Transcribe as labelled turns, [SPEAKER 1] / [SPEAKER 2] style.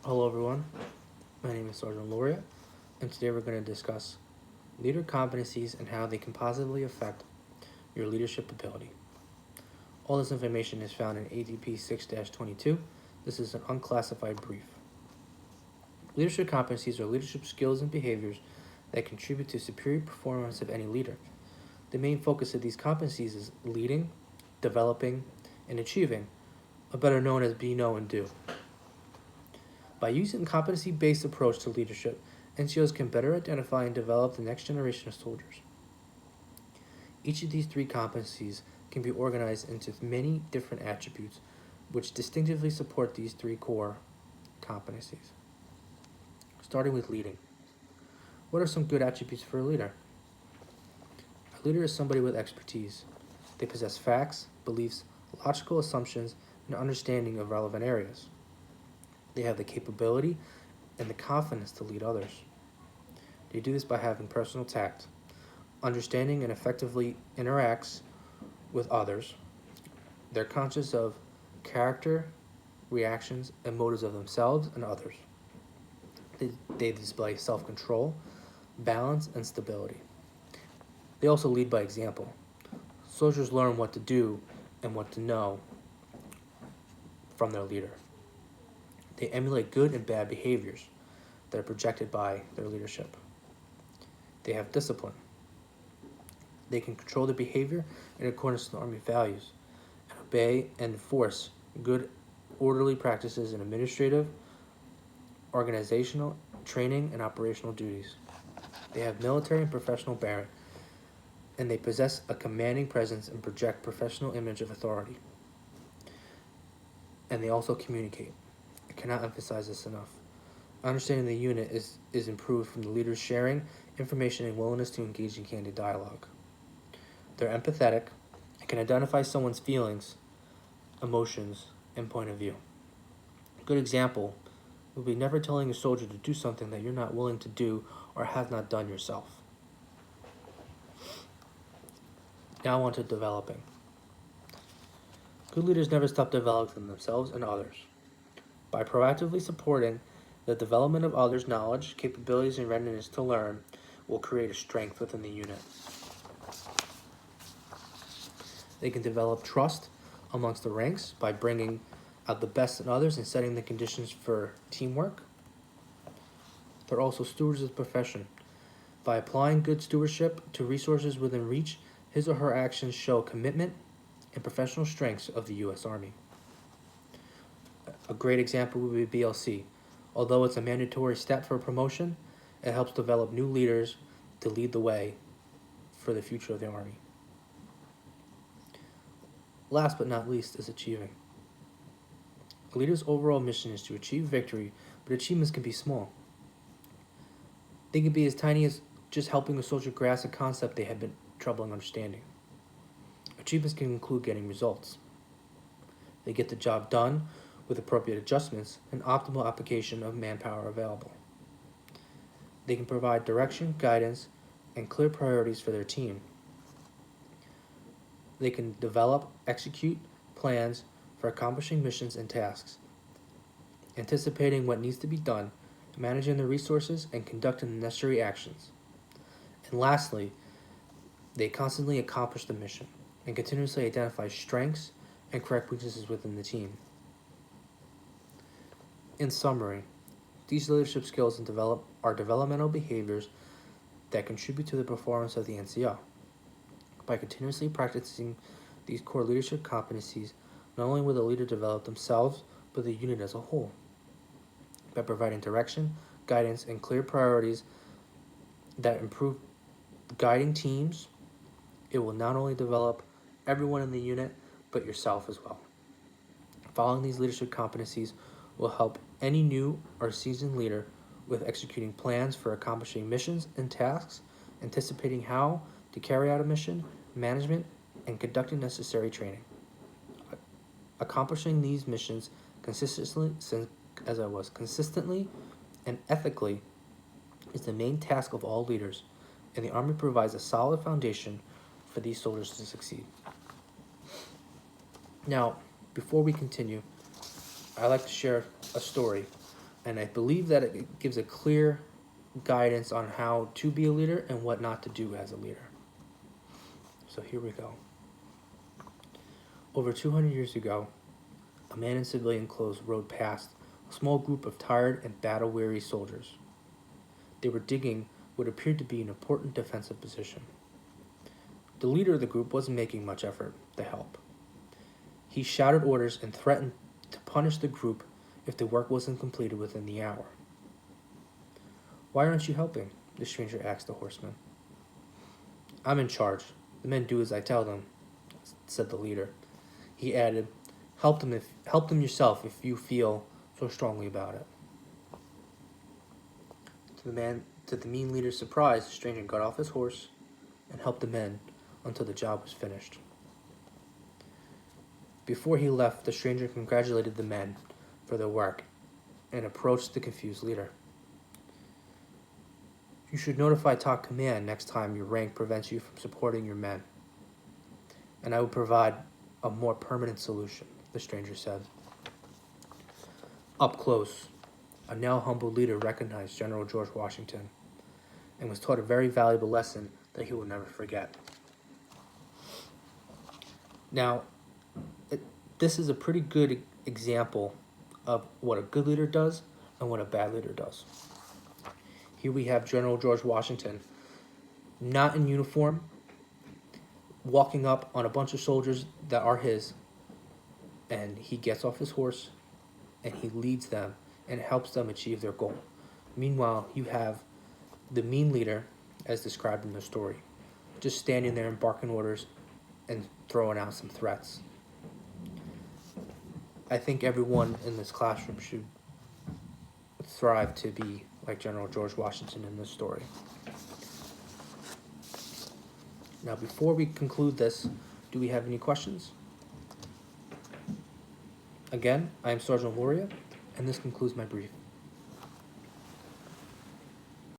[SPEAKER 1] Hello everyone, my name is Sergeant Loria, and today we're going to discuss leader competencies and how they can positively affect your leadership ability. All this information is found in ADP 6-22. This is an unclassified brief. Leadership competencies are leadership skills and behaviors that contribute to superior performance of any leader. The main focus of these competencies is leading, developing, and achieving, or better known as be, know, and do. By using a competency-based approach to leadership, NCOs can better identify and develop the next generation of soldiers. Each of these three competencies can be organized into many different attributes which distinctively support these three core competencies. Starting with leading. What are some good attributes for a leader? A leader is somebody with expertise. They possess facts, beliefs, logical assumptions, and understanding of relevant areas. They have the capability and the confidence to lead others. They do this by having personal tact, understanding and effectively interacts with others. They're conscious of character, reactions, and motives of themselves and others. They display self-control, balance, and stability. They also lead by example. Soldiers learn what to do and what to know from their leader. They emulate good and bad behaviors that are projected by their leadership. They have discipline. They can control their behavior in accordance with the Army values and obey and enforce good, orderly practices in administrative, organizational, training, and operational duties. They have military and professional bearing, and they possess a commanding presence and project professional image of authority. And they also communicate. I cannot emphasize this enough. Understanding the unit is improved from the leaders sharing information and willingness to engage in candid dialogue. They're empathetic and can identify someone's feelings, emotions, and point of view. A good example would be never telling a soldier to do something that you're not willing to do or have not done yourself. Now on to developing. Good leaders never stop developing themselves and others. By proactively supporting the development of others' knowledge, capabilities, and readiness to learn will create a strength within the unit. They can develop trust amongst the ranks by bringing out the best in others and setting the conditions for teamwork. They're also stewards of the profession. By applying good stewardship to resources within reach, his or her actions show commitment and professional strengths of the U.S. Army. A great example would be BLC. Although it's a mandatory step for promotion, it helps develop new leaders to lead the way for the future of the Army. Last but not least is achieving. A leader's overall mission is to achieve victory, but achievements can be small. They can be as tiny as just helping a soldier grasp a concept they had been troubling understanding. Achievements can include getting results. They get the job done with appropriate adjustments and optimal application of manpower available. They can provide direction, guidance, and clear priorities for their team. They can develop, execute plans for accomplishing missions and tasks, anticipating what needs to be done, managing the resources, and conducting the necessary actions. And lastly, they constantly accomplish the mission and continuously identify strengths and correct weaknesses within the team. In summary, these leadership skills are developmental behaviors that contribute to the performance of the NCO. By continuously practicing these core leadership competencies, not only will the leader develop themselves, but the unit as a whole. By providing direction, guidance, and clear priorities that improve guiding teams, it will not only develop everyone in the unit, but yourself as well. Following these leadership competencies will help any new or seasoned leader with executing plans for accomplishing missions and tasks, anticipating how to carry out a mission, management, and conducting necessary training. Accomplishing these missions consistently and ethically is the main task of all leaders, and the Army provides a solid foundation for these soldiers to succeed. Now, before we continue, I'd like to share a story And I believe that it gives a clear guidance on how to be a leader and what not to do as a leader. So here we go. Over 200 years ago, a man in civilian clothes rode past a small group of tired and battle-weary soldiers. They were digging what appeared to be an important defensive position. The leader of the group wasn't making much effort to help. He shouted orders and threatened to punish the group if the work wasn't completed within the hour. "Why aren't you helping?" the stranger asked the horseman. "I'm in charge. The men do as I tell them," said the leader. He added, help them yourself if you feel so strongly about it." To the mean leader's surprise, the stranger got off his horse and helped the men until the job was finished. Before he left, the stranger congratulated the men for their work and approached the confused leader. "You should notify top command next time your rank prevents you from supporting your men, and I will provide a more permanent solution," the stranger said. Up close, a now humble leader recognized General George Washington and was taught a very valuable lesson that he will never forget. Now, this is a pretty good example of what a good leader does and what a bad leader does. Here we have General George Washington, not in uniform, walking up on a bunch of soldiers that are his, and he gets off his horse and he leads them and helps them achieve their goal. Meanwhile, you have the mean leader, as described in the story, just standing there and barking orders and throwing out some threats. I think everyone in this classroom should strive to be like General George Washington in this story. Now, before we conclude this, do we have any questions? Again, I am Sergeant Loria, and this concludes my brief.